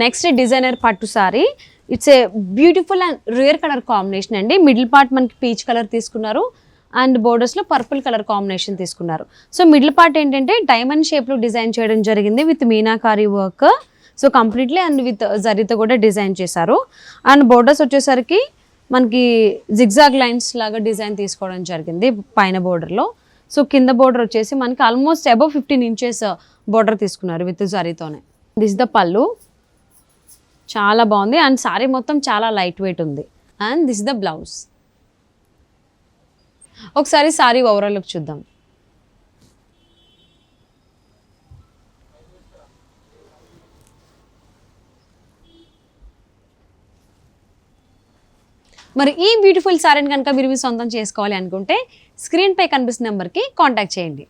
Next designer పట్టు sorry. It's a beautiful and rare colour combination అండి. Middle part మనకి peach colour తీసుకున్నారు and బోర్డర్స్లో purple colour combination తీసుకున్నారు. So middle part ఏంటంటే diamond షేప్లో design చేయడం జరిగింది with meenakari work. So completely and with జరీతో కూడా డిజైన్ చేశారు. అండ్ బోర్డర్స్ వచ్చేసరికి మనకి జిగ్జాగ్ లైన్స్ లాగా డిజైన్ తీసుకోవడం జరిగింది పైన బోర్డర్లో. సో కింద బోర్డర్ వచ్చేసి మనకి ఆల్మోస్ట్ అబౌవ్ 15 inches బోర్డర్ తీసుకున్నారు విత్ జరీతోనే. దిస్ ద పళ్ళు, చాలా బాగుంది అండ్ సారీ మొత్తం చాలా లైట్ వెయిట్ ఉంది. And this the blouse. ఒకసారి సారీ ఓవరాల్ లుక్ చూద్దాం. మరి ఈ బ్యూటిఫుల్ సారీని కనుక మీరు మీ సొంతం చేసుకోవాలి అనుకుంటే స్క్రీన్పై కనిపిస్తున్న నెంబర్కి కాంటాక్ట్ చేయండి.